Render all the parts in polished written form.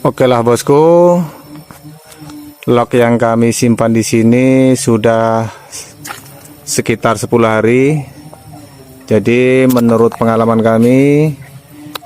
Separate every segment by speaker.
Speaker 1: Oke lah bosku, log yang kami simpan di sini sudah sekitar 10 hari. Jadi menurut pengalaman kami,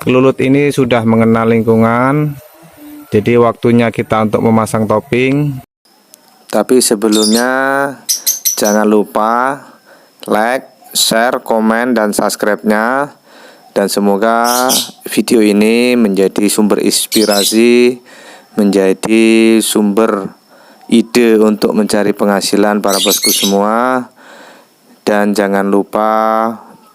Speaker 1: kelulut ini sudah mengenal lingkungan. Jadi waktunya kita untuk memasang topping. Tapi sebelumnya jangan lupa like, share, komen, dan subscribe-nya. Dan semoga video ini menjadi sumber inspirasi, menjadi sumber ide untuk mencari penghasilan para bosku semua. Dan jangan lupa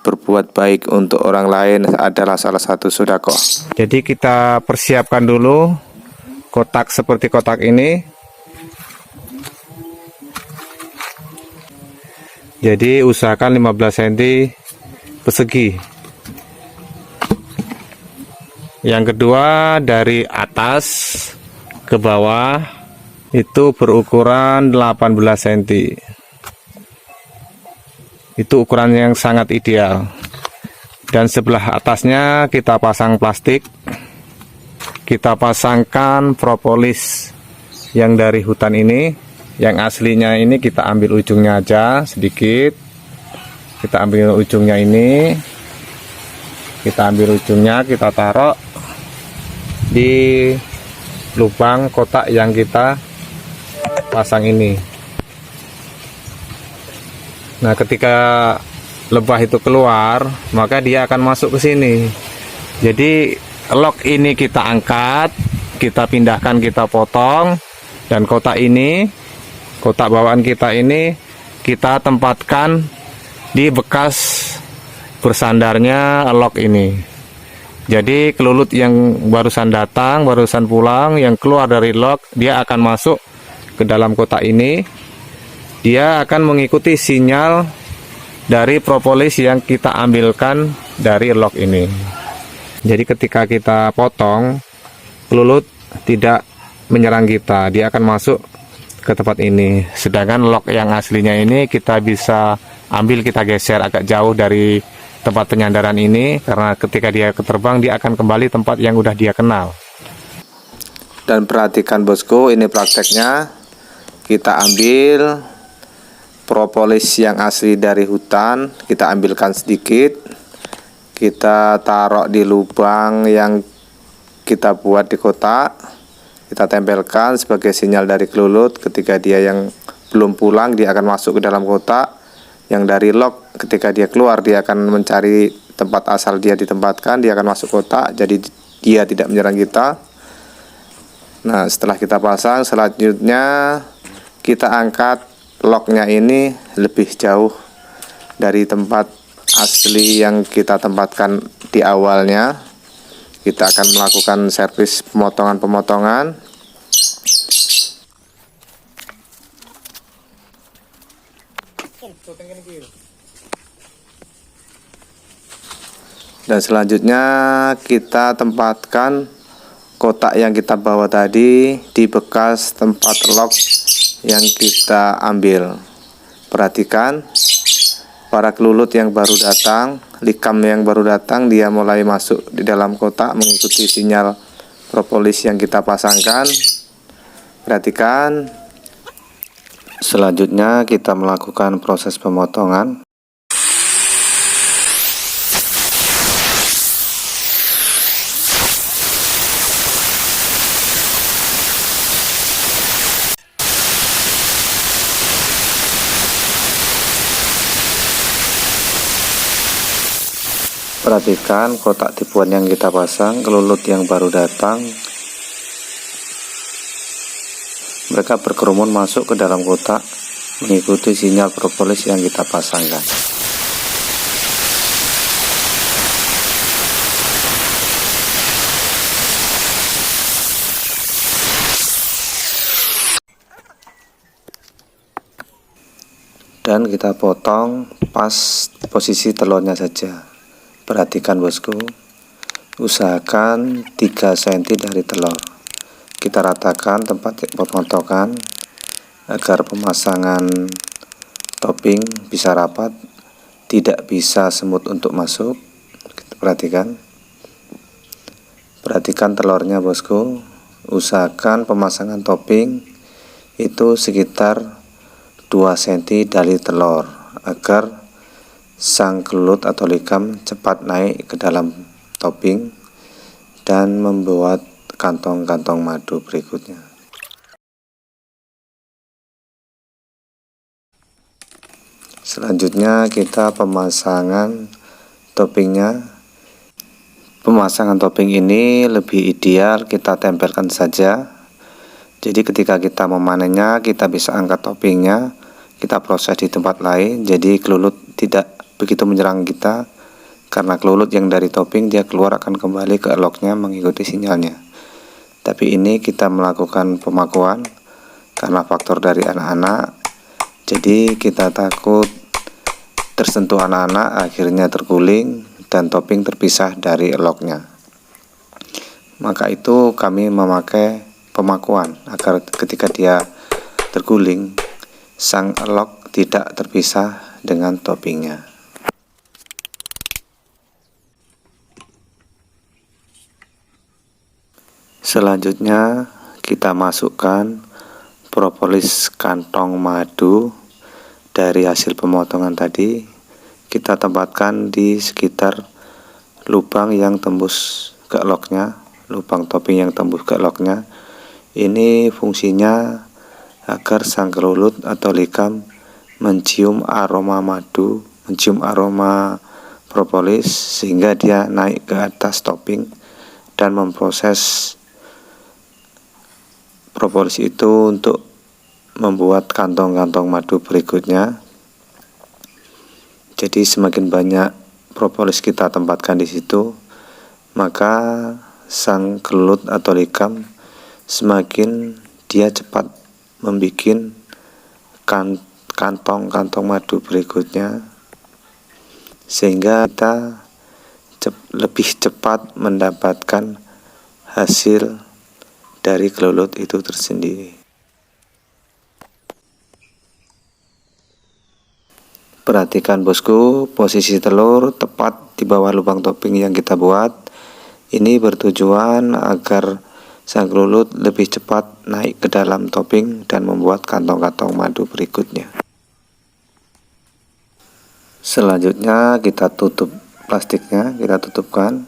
Speaker 1: berbuat baik untuk orang lain adalah salah satu sedekah. Jadi kita persiapkan dulu kotak seperti kotak ini. Jadi usahakan 15 cm persegi. Yang kedua, dari atas ke bawah itu berukuran 18 cm. Itu ukuran yang sangat ideal. Dan sebelah atasnya kita pasang plastik. Kita pasangkan propolis yang dari hutan ini. Yang aslinya ini kita ambil ujungnya aja sedikit. Kita ambil ujungnya ini. Kita ambil ujungnya, kita taruh di lubang kotak yang kita pasang ini. Nah, ketika lebah itu keluar, maka dia akan masuk ke sini. Jadi log ini kita angkat, kita pindahkan, kita potong, dan kotak ini, kotak bawaan kita ini kita tempatkan di bekas bersandarnya log ini. Jadi kelulut yang barusan datang, barusan pulang, yang keluar dari log, dia akan masuk ke dalam kotak ini. Dia akan mengikuti sinyal dari propolis yang kita ambilkan dari log ini. Jadi ketika kita potong, kelulut tidak menyerang kita, dia akan masuk ke tempat ini. Sedangkan log yang aslinya ini kita bisa ambil, kita geser agak jauh dari tempat penyandaran ini, karena ketika dia keterbang dia akan kembali tempat yang udah dia kenal. Dan perhatikan bosku, ini prakteknya. Kita ambil propolis yang asli dari hutan, kita ambilkan sedikit, kita taruh di lubang yang kita buat di kotak, kita tempelkan sebagai sinyal dari kelulut. Ketika dia yang belum pulang, dia akan masuk ke dalam kotak. Yang dari log, ketika dia keluar, dia akan mencari tempat asal dia ditempatkan, dia akan masuk kotak, jadi dia tidak menyerang kita. Nah, setelah kita pasang, selanjutnya kita angkat lognya ini lebih jauh dari tempat asli yang kita tempatkan di awalnya. Kita akan melakukan servis pemotongan-pemotongan. Dan selanjutnya kita tempatkan kotak yang kita bawa tadi di bekas tempat log yang kita ambil. Perhatikan, para kelulut yang baru datang, likam yang baru datang, dia mulai masuk di dalam kotak mengikuti sinyal propolis yang kita pasangkan. Perhatikan. Selanjutnya kita melakukan proses pemotongan. Perhatikan kotak tipuan yang kita pasang, kelulut yang baru datang. Mereka berkerumun masuk ke dalam kotak mengikuti sinyal propolis yang kita pasangkan. Dan kita potong pas posisi telurnya saja. Perhatikan bosku, usahakan 3 cm dari telur. Kita ratakan tempat pemotongan agar pemasangan topping bisa rapat, tidak bisa semut untuk masuk. Kita perhatikan telurnya bosku,
Speaker 2: usahakan pemasangan topping itu sekitar 2 cm dari telur agar sang kelulut atau likam cepat naik ke dalam topping dan membuat kantong-kantong madu berikutnya. Selanjutnya kita pemasangan toppingnya. Pemasangan topping ini lebih ideal kita tempelkan saja. Jadi ketika kita memanennya, kita bisa angkat toppingnya, kita proses di tempat lain. Jadi kelulut tidak begitu menyerang kita, karena kelulut yang dari topping dia keluar akan kembali ke eloknya mengikuti sinyalnya. Tapi ini kita melakukan pemakuan karena faktor dari anak-anak. Jadi kita takut tersentuh anak-anak, akhirnya terguling dan topping terpisah dari eloknya. Maka itu kami memakai pemakuan agar ketika dia terguling, sang elok tidak terpisah dengan toppingnya. Selanjutnya kita masukkan propolis kantong madu dari hasil pemotongan tadi. Kita tempatkan di sekitar lubang yang tembus ke eloknya, lubang topping yang tembus ke eloknya. Ini fungsinya agar sang kelulut atau likam mencium aroma madu, mencium aroma propolis, sehingga dia naik ke atas topping dan memproses propolis itu untuk membuat kantong-kantong madu berikutnya. Jadi semakin banyak propolis kita tempatkan di situ, maka sang kelulut atau likam semakin dia cepat membuat kantong-kantong madu berikutnya, sehingga kita lebih cepat mendapatkan hasil dari kelulut itu tersendiri. Perhatikan bosku, posisi telur tepat di bawah lubang topping yang kita buat. Ini bertujuan agar sang kelulut lebih cepat naik ke dalam topping dan membuat kantong-kantong madu berikutnya. Selanjutnya kita tutup plastiknya, kita tutupkan.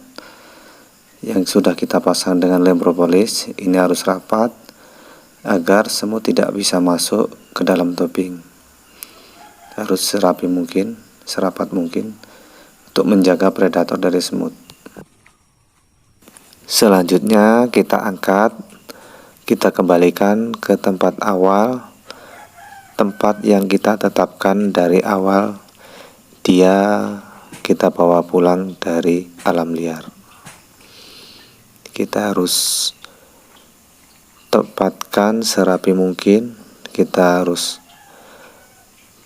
Speaker 2: Yang sudah kita pasang dengan lem propolis, ini harus rapat agar semut tidak bisa masuk ke dalam topping. Harus serapi mungkin, serapat mungkin untuk menjaga predator dari semut. Selanjutnya kita angkat, kita kembalikan ke tempat awal, tempat yang kita tetapkan dari awal dia kita bawa pulang dari alam liar. Kita harus tempatkan serapi mungkin, kita harus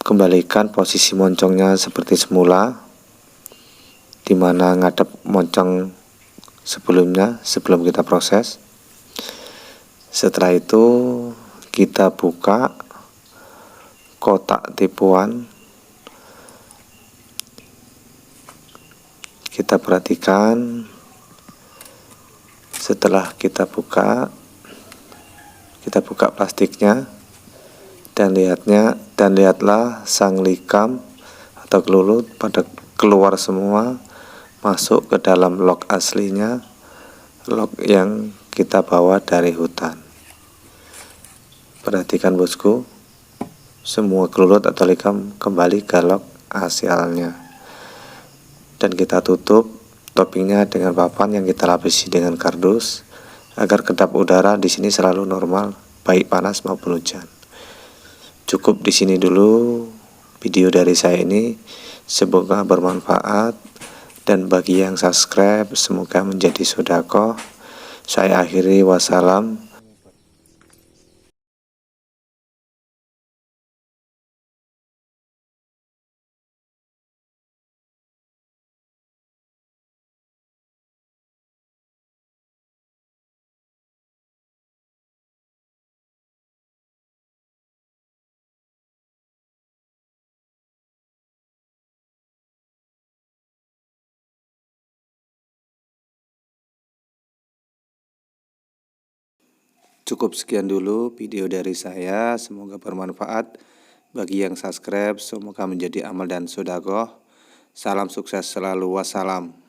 Speaker 2: kembalikan posisi moncongnya seperti semula, dimana ngadep moncong sebelumnya sebelum kita proses. Setelah itu kita buka kotak tipuan, kita perhatikan. Setelah kita buka plastiknya dan lihatlah sang likam atau kelulut pada keluar semua, masuk ke dalam log aslinya, log yang kita bawa dari hutan. Perhatikan bosku, semua kelulut atau likam kembali ke log asalnya. Dan kita tutup toppingnya dengan papan yang kita lapisi dengan kardus agar kedap udara di sini selalu normal, baik panas maupun hujan. Cukup di sini dulu video dari saya ini, semoga bermanfaat, dan bagi yang subscribe semoga menjadi sedekah. Saya akhiri, wassalam. Cukup sekian dulu video dari saya, semoga bermanfaat. Bagi yang subscribe, semoga menjadi amal dan sedekah. Salam sukses selalu, wassalam.